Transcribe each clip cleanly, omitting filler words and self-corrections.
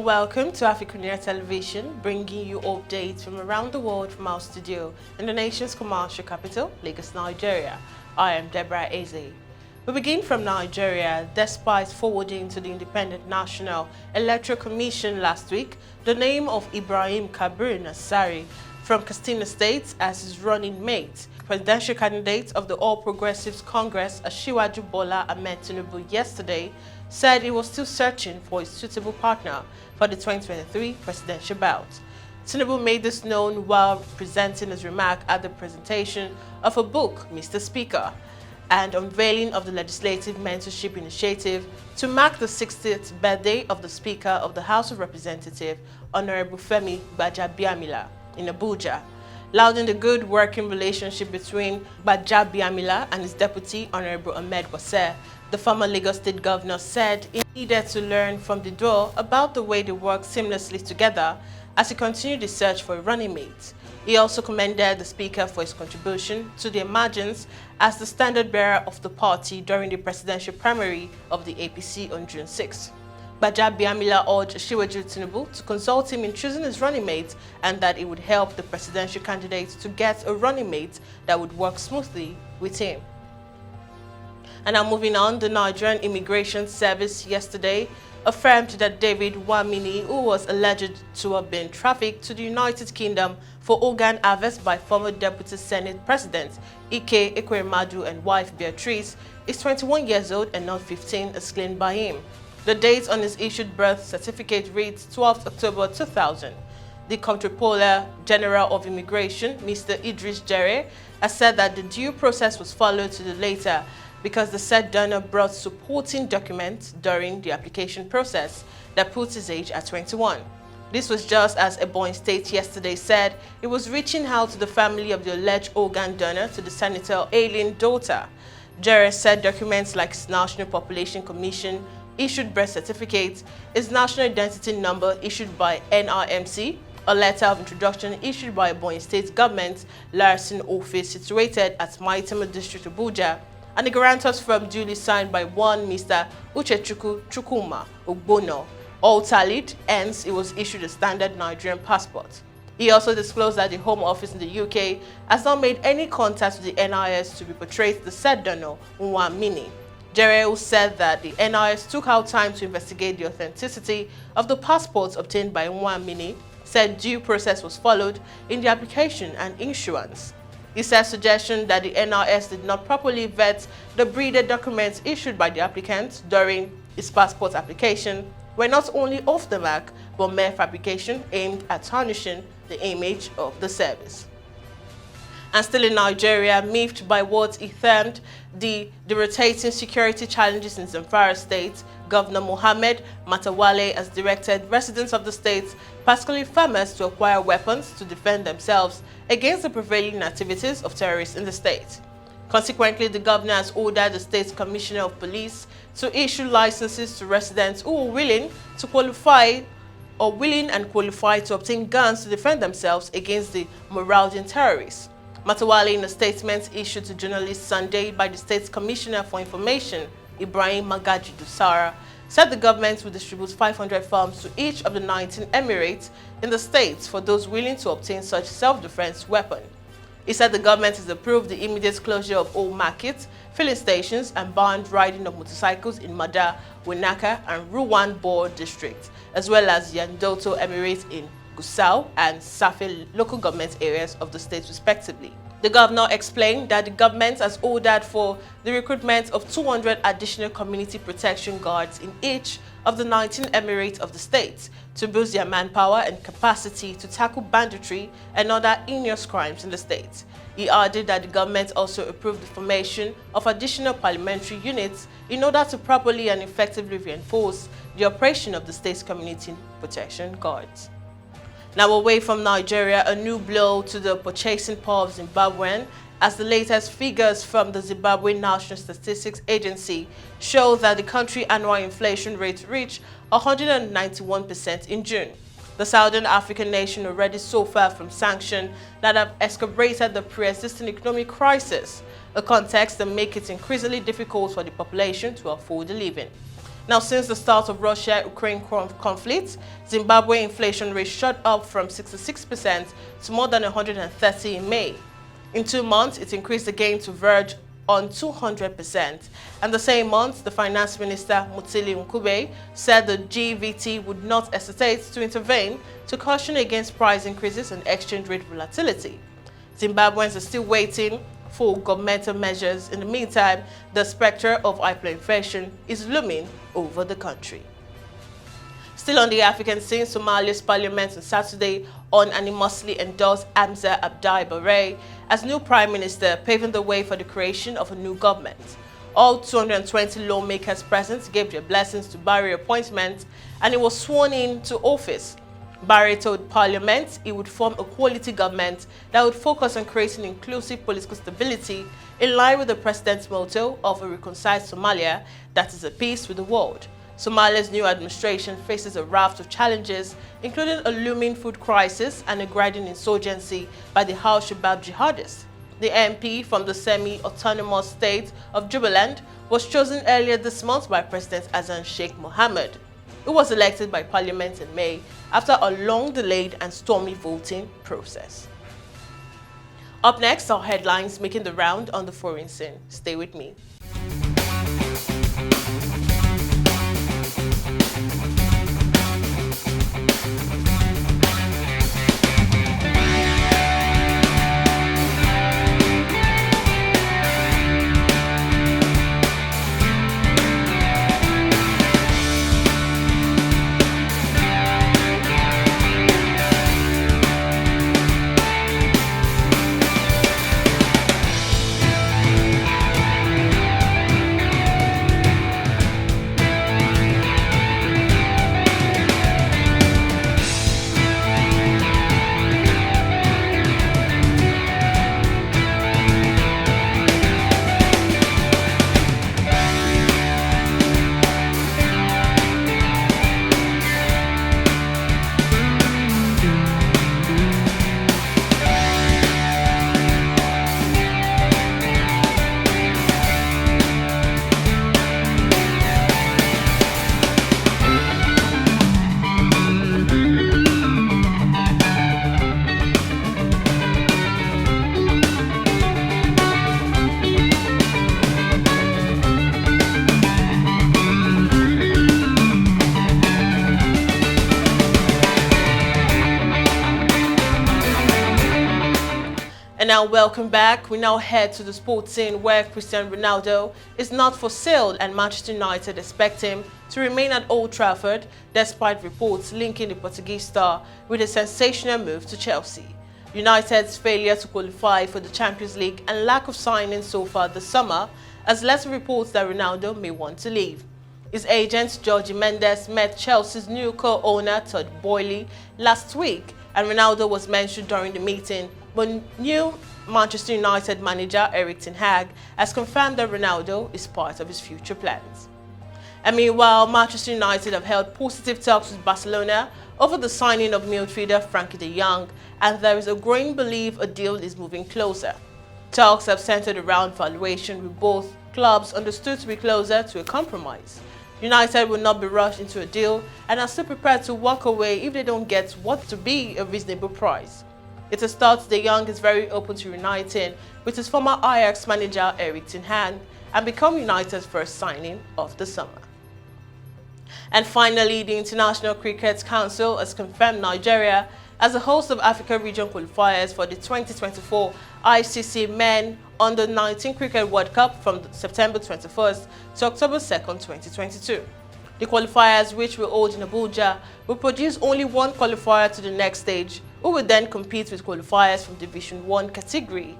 welcome to AFRICUNIA television, bringing you updates from around the world from our studio in the nation's commercial capital, Lagos, Nigeria. I am Deborah Ezeh. We begin from Nigeria. Despite forwarding to the Independent National Electoral Commission last week the name of Ibrahim Kabir Nassari from Katsina State as his running mate, presidential candidate of the All Progressives Congress, Asiwaju Bola Ahmed Tinubu, yesterday said he was still searching for a suitable partner for the 2023 presidential bout. Tinubu made this known while presenting his remark at the presentation of a book, Mr. Speaker, and unveiling of the Legislative Mentorship Initiative to mark the 60th birthday of the Speaker of the House of Representatives, Honorable Femi Gbajabiamila, in Abuja. Lauding the good working relationship between Gbajabiamila and his deputy, Honorable Ahmed Ezeh, the former Lagos State Governor said he needed to learn from the duo about the way they work seamlessly together as he continued the search for a running mate. He also commended the Speaker for his contribution to the emergence as the standard bearer of the party during the presidential primary of the APC on June 6. Gbajabiamila urged Asiwaju Tinubu to consult him in choosing his running mate and that it would help the presidential candidate to get a running mate that would work smoothly with him. And now moving on, the Nigerian Immigration Service yesterday affirmed that David Wamini, who was alleged to have been trafficked to the United Kingdom for organ harvest by former Deputy Senate President Ekweremadu and wife Beatrice, is 21 years old and not 15 as claimed by him. The date on his issued birth certificate reads 12th October 2000. The Comptroller General of Immigration, Mr. Idris Jere, has said that the due process was followed to the letter because the said donor brought supporting documents during the application process that puts his age at 21. This was just as Ebonyi State yesterday said it was reaching out to the family of the alleged organ donor to the senator alien daughter. Jere said documents like his National Population Commission issued birth certificate, his national identity number issued by NRMC, a letter of introduction issued by Ebonyi State Government Liaison Office situated at Maitama District, Abuja, and the guarantors from duly signed by one Mr. Uchechukwu Chukwuma Ogbono, all tallied, hence it was issued a standard Nigerian passport. He also disclosed that the Home Office in the UK has not made any contact with the NIS to repatriate the said donor, Nwamini. Jere said that the NIS took out time to investigate the authenticity of the passports obtained by Nwamini, said due process was followed in the application and issuance. He said suggestion that the NIS did not properly vet the breeded documents issued by the applicant during his passport application were not only off the mark but mere fabrication aimed at tarnishing the image of the service. And still in Nigeria, miffed by what he termed the rotating security challenges in Zamfara State, Governor Mohammed Matawale has directed residents of the state, particularly farmers, to acquire weapons to defend themselves against the prevailing activities of terrorists in the state. Consequently, the governor has ordered the state's commissioner of police to issue licenses to residents who are willing and qualified to obtain guns to defend themselves against the marauding terrorists. Matawale, in a statement issued to journalists Sunday by the State's Commissioner for Information, Ibrahim Magaji Dusara, said the government will distribute 500 farms to each of the 19 emirates in the states for those willing to obtain such self-defense weapon. He said the government has approved the immediate closure of all markets, filling stations, and banned riding of motorcycles in Mada, Winaka, and Ruwan Boer districts, as well as Yandoto Emirate in Gusau and Safi local government areas of the state respectively. The governor explained that the government has ordered for the recruitment of 200 additional community protection guards in each of the 19 emirates of the state to boost their manpower and capacity to tackle banditry and other heinous crimes in the state. He added that the government also approved the formation of additional parliamentary units in order to properly and effectively reinforce the operation of the state's community protection guards. Now away from Nigeria, a new blow to the purchasing power of Zimbabwean as the latest figures from the Zimbabwe National Statistics Agency show that the country annual inflation rate reached 191% in June. The Southern African nation already so far from sanctions that have exacerbated the pre-existing economic crisis, a context that makes it increasingly difficult for the population to afford a living. Now, since the start of Russia-Ukraine conflict, Zimbabwe inflation rate shot up from 66% to more than 130% in May. In 2 months, it increased again to verge on 200%. And the same month, the finance minister, Mutili Nkube, said the GVT would not hesitate to intervene to caution against price increases and exchange rate volatility. Zimbabweans are still waiting for governmental measures. In the meantime, the spectre of hyperinflation is looming over the country. Still on the African scene, Somalia's parliament on Saturday unanimously endorsed Ezeh Boer as new prime minister, paving the way for the creation of a new government. All 220 lawmakers present gave their blessings to Boer's appointment, and he was sworn into office. Boer told Parliament he would form a quality government that would focus on creating inclusive political stability in line with the president's motto of a reconciled Somalia that is at peace with the world. Somalia's new administration faces a raft of challenges, including a looming food crisis and a grinding insurgency by the Al-Shabaab jihadists. The MP from the semi-autonomous state of Jubaland was chosen earlier this month by President Hassan Sheikh Mohammed, who was elected by Parliament in May after a long-delayed and stormy voting process. Up next are headlines making the round on the foreign scene. Stay with me. And now welcome back. We now head to the sports scene where Cristiano Ronaldo is not for sale and Manchester United expect him to remain at Old Trafford despite reports linking the Portuguese star with a sensational move to Chelsea. United's failure to qualify for the Champions League and lack of signings so far this summer has led to reports that Ronaldo may want to leave. His agent, Jorge Mendes, met Chelsea's new co-owner, Todd Boehly, last week, and Ronaldo was mentioned during the meeting, but new Manchester United manager Erik ten Hag has confirmed that Ronaldo is part of his future plans. And meanwhile, Manchester United have held positive talks with Barcelona over the signing of midfielder Frankie de Jong, and there is a growing belief a deal is moving closer. Talks have centered around valuation, with both clubs understood to be closer to a compromise. United will not be rushed into a deal and are still prepared to walk away if they don't get what to be a reasonable price. It is thought De Jong is very open to reuniting with his former Ajax manager Erik ten Hag and become United's first signing of the summer. And finally, the International Cricket Council has confirmed Nigeria as the host of Africa Region qualifiers for the 2024 ICC Men Under-19 Cricket World Cup from September 21st to October 2nd, 2022. The qualifiers, which will hold in Abuja, will produce only one qualifier to the next stage, who will then compete with qualifiers from Division 1 category.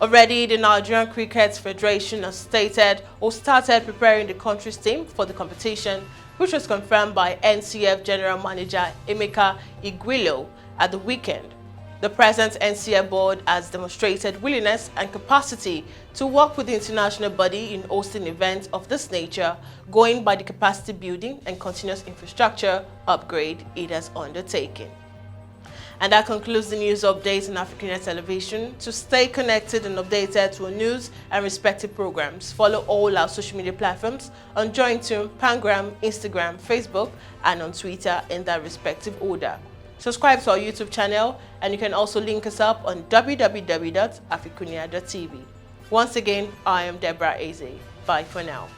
Already, the Nigerian Cricket Federation has stated or started preparing the country's team for the competition, which was confirmed by NCF General Manager Emeka Igwilo at the weekend. The present NCF board has demonstrated willingness and capacity to work with the international body in hosting events of this nature, going by the capacity building and continuous infrastructure upgrade it has undertaken. And that concludes the news updates on AFRICUNIA television. To stay connected and updated to our news and respective programs, follow all our social media platforms on Jointune, Pangram, Instagram, Facebook, and on Twitter in that respective order. Subscribe to our YouTube channel, and you can also link us up on www.africunia.tv. Once again, I am Deborah Ezeh. Bye for now.